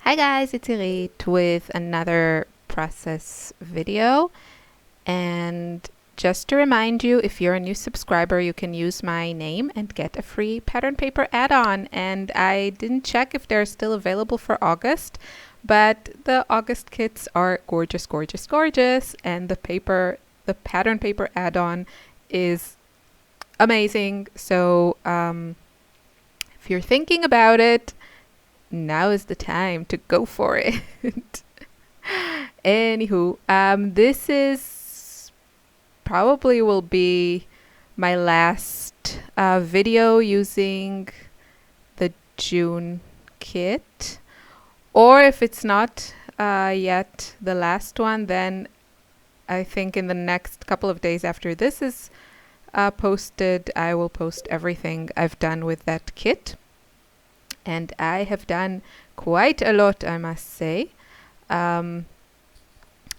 Hi guys, it's Irit with another process video. And just to remind you, if you're a new subscriber, you can use my name and get a free pattern paper add-on. And I didn't check if they're still available for August, but the August kits are gorgeous, gorgeous, gorgeous. And the pattern paper add-on is amazing. So if you're thinking about it, now is the time to go for it. Anywho, this is probably will be my last video using the June kit. Or if it's not yet the last one, then I think in the next couple of days after this is posted, I will post everything I've done with that kit. And I have done quite a lot, I must say. I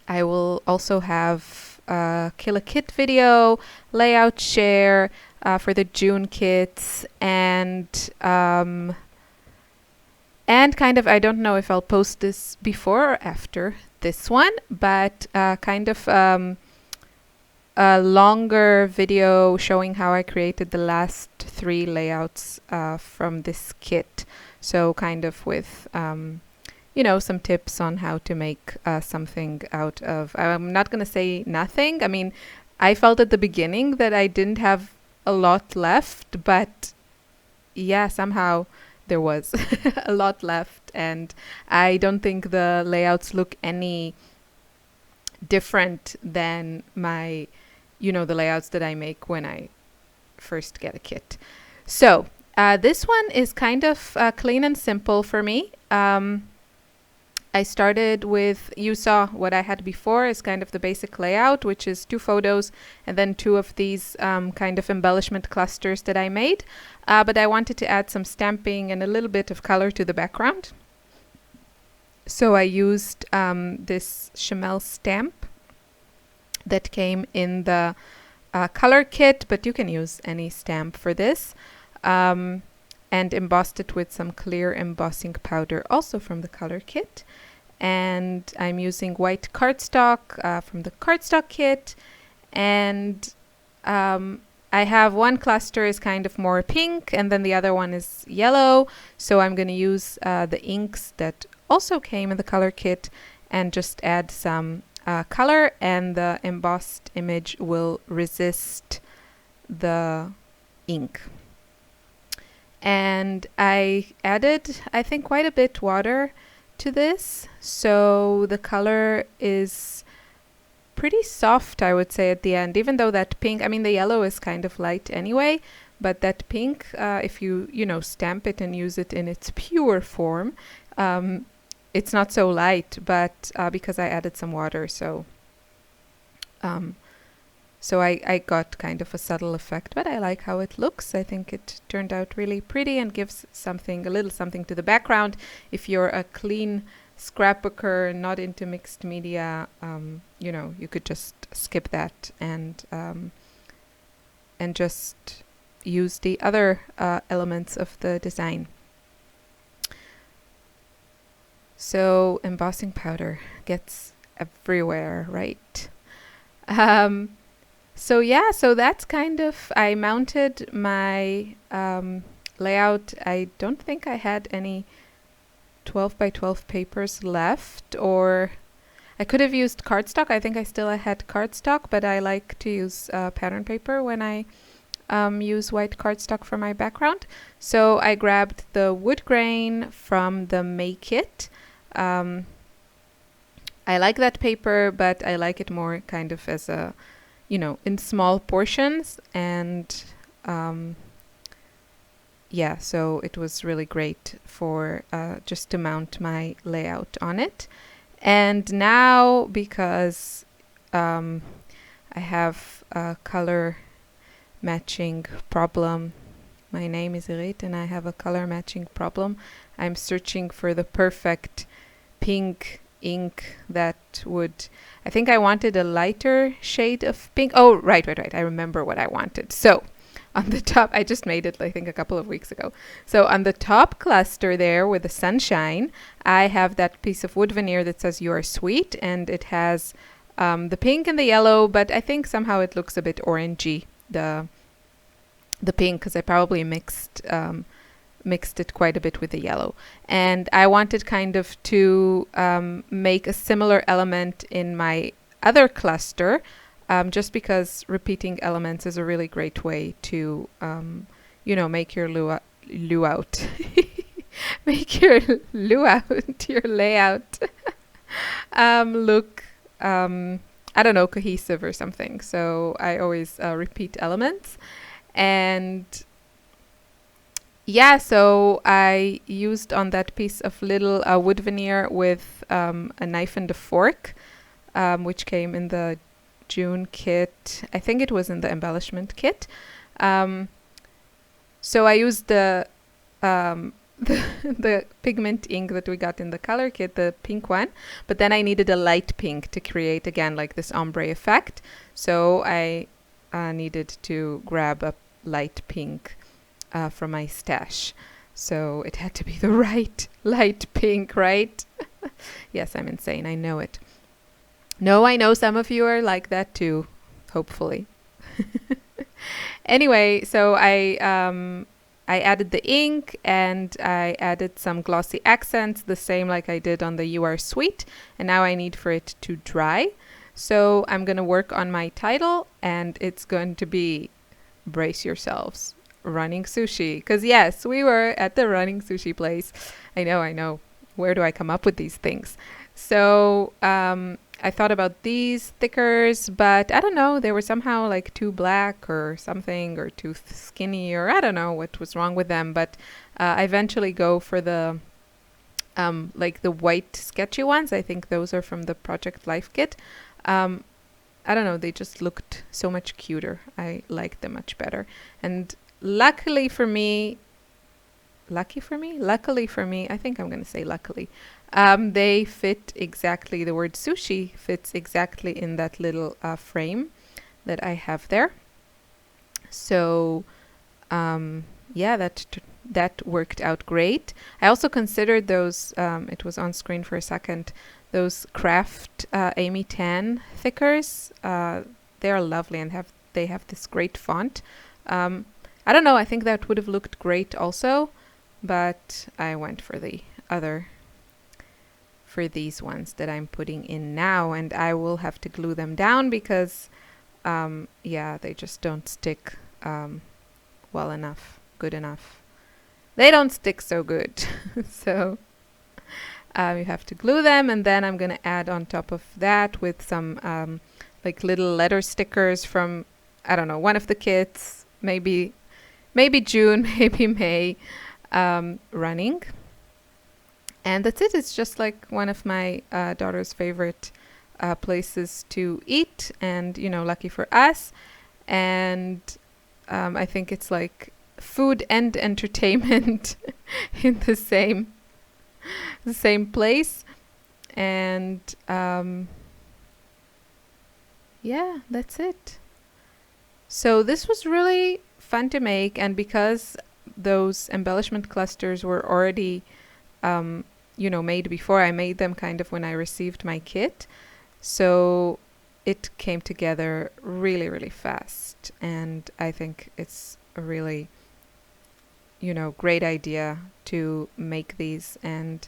will also have a Kill a Kit video, layout share for the June kits, and kind of, I don't know if I'll post this before or after this one, but kind of a longer video showing how I created the last 3 layouts from this kit. So kind of with, some tips on how to make something out of, I'm not going to say nothing. I mean, I felt at the beginning that I didn't have a lot left, but yeah, somehow there was a lot left. And I don't think the layouts look any different than my the layouts that I make when I first get a kit. So this one is kind of clean and simple for me. I started with, you saw what I had before is kind of the basic layout, which is 2 photos and then 2 of these kind of embellishment clusters that I made. But I wanted to add some stamping and a little bit of color to the background. So I used this Chamel stamp that came in the color kit, but you can use any stamp for this, and embossed it with some clear embossing powder also from the color kit. And I'm using white cardstock from the cardstock kit, and I have one cluster is kind of more pink and then the other one is yellow, so I'm going to use the inks that also came in the color kit and just add some color, and the embossed image will resist the ink. And I added, I think, quite a bit water to this, so the color is pretty soft, I would say, at the end, even though that pink, I mean, the yellow is kind of light anyway, but that pink, if you stamp it and use it in its pure form, it's not so light, but because I added some water, so I got kind of a subtle effect, but I like how it looks. I think it turned out really pretty and gives something, a little something to the background. If you're a clean scrapbooker, not into mixed media, you could just skip that and just use the other elements of the design. So embossing powder gets everywhere, right? So yeah, so that's kind of, I mounted my layout. I don't think I had any 12 by 12 papers left, or I could have used cardstock. I think I still had cardstock, but I like to use pattern paper when I use white cardstock for my background. So I grabbed the wood grain from the May kit. I like that paper, but I like it more kind of as a, in small portions. And yeah, so it was really great for just to mount my layout on it. And now, because I have a color matching problem, my name is Irit and I have a color matching problem. I'm searching for the perfect pink ink that would, I think I wanted a lighter shade of pink. Oh, right. I remember what I wanted. So on the top, I just made it, I think, a couple of weeks ago. So on the top cluster there with the sunshine, I have that piece of wood veneer that says "You are sweet," and it has the pink and the yellow, but I think somehow it looks a bit orangey, the pink, because I probably mixed it quite a bit with the yellow. And I wanted kind of to make a similar element in my other cluster, just because repeating elements is a really great way to, make your layout, make your layout, your layout look, I don't know, cohesive or something. So I always repeat elements. And yeah, so I used on that piece of little wood veneer with a knife and a fork, which came in the June kit. I think it was in the embellishment kit. So I used the the pigment ink that we got in the color kit, the pink one, but then I needed a light pink to create again like this ombre effect. So I needed to grab a light pink from my stash. So it had to be the right light pink, right? Yes, I'm insane. I know it. No, I know some of you are like that too, hopefully. Anyway, so I added the ink and I added some glossy accents, the same like I did on the You Are Sweet. And now I need for it to dry. So I'm going to work on my title, and it's going to be, brace yourselves, running sushi. Because yes, we were at the running sushi place. I know. Where do I come up with these things? So I thought about these stickers, but I don't know, they were somehow like too black or something, or too skinny, or I don't know what was wrong with them. But I eventually go for the like the white sketchy ones. I think those are from the Project Life kit. I don't know, they just looked so much cuter. I liked them much better. And luckily for me, I think I'm going to say luckily, they fit exactly, the word sushi fits exactly in that little frame that I have there. So, yeah, that worked out great. I also considered those, it was on screen for a second, those craft Amy Tan thickers. They are lovely and they have this great font. I don't know, I think that would have looked great also, but I went for these ones that I'm putting in now, and I will have to glue them down because yeah, they just don't stick well enough, good enough. They don't stick so good. So you have to glue them, and then I'm gonna add on top of that with some like little letter stickers from, I don't know, one of the kits, maybe June, maybe May, running. And that's it. It's just like one of my daughter's favorite places to eat, and lucky for us. And I think it's like food and entertainment in the same place. And yeah, that's it. So this was really fun to make, and because those embellishment clusters were already made before, I made them kind of when I received my kit, so it came together really, really fast. And I think it's a really great idea to make these, and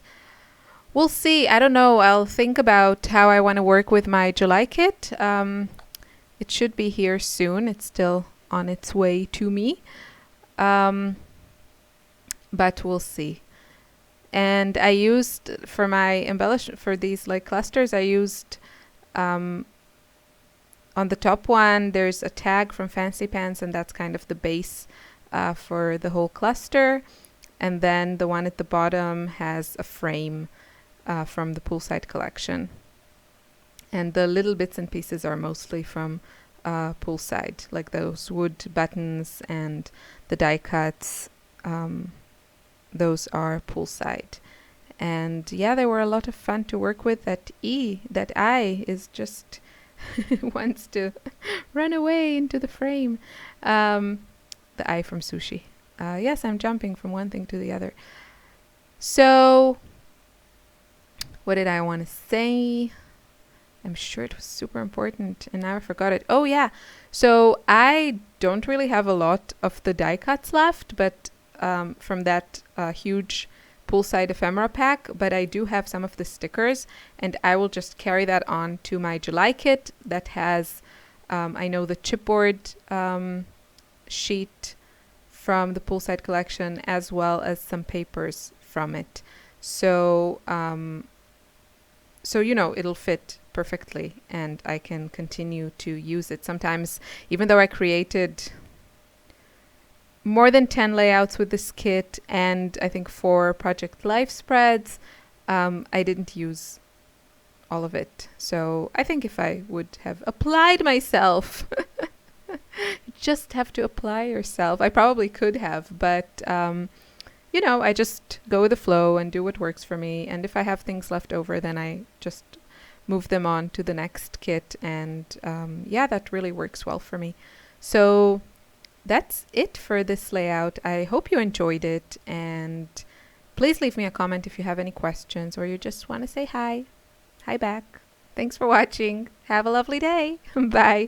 we'll see. I don't know, I'll think about how I want to work with my July kit. It should be here soon. It's still on its way to me, but we'll see. And I used for my embellishment for these like clusters, I used on the top one there's a tag from Fancy Pants, and that's kind of the base for the whole cluster. And then the one at the bottom has a frame from the Poolside collection. And the little bits and pieces are mostly from Poolside, like those wood buttons and the die cuts. Those are Poolside. And yeah, they were a lot of fun to work with. That eye is just wants to run away into the frame. the eye from sushi. Yes, I'm jumping from one thing to the other. So, what did I want to say? I'm sure it was super important and now I forgot it. Oh yeah. So I don't really have a lot of the die cuts left, but from that huge Poolside ephemera pack, but I do have some of the stickers and I will just carry that on to my July kit that has, I know, the chipboard sheet from the Poolside collection as well as some papers from it. So, so you know, it'll fit perfectly and I can continue to use it. Sometimes, even though I created more than 10 layouts with this kit and I think 4 Project Life spreads, I didn't use all of it. So I think if I would have applied myself, you just have to apply yourself. I probably could have, but you know, I just go with the flow and do what works for me. And if I have things left over, then I just move them on to the next kit. And yeah, that really works well for me. So that's it for this layout. I hope you enjoyed it. And please leave me a comment if you have any questions or you just want to say hi. Hi back. Thanks for watching. Have a lovely day. Bye.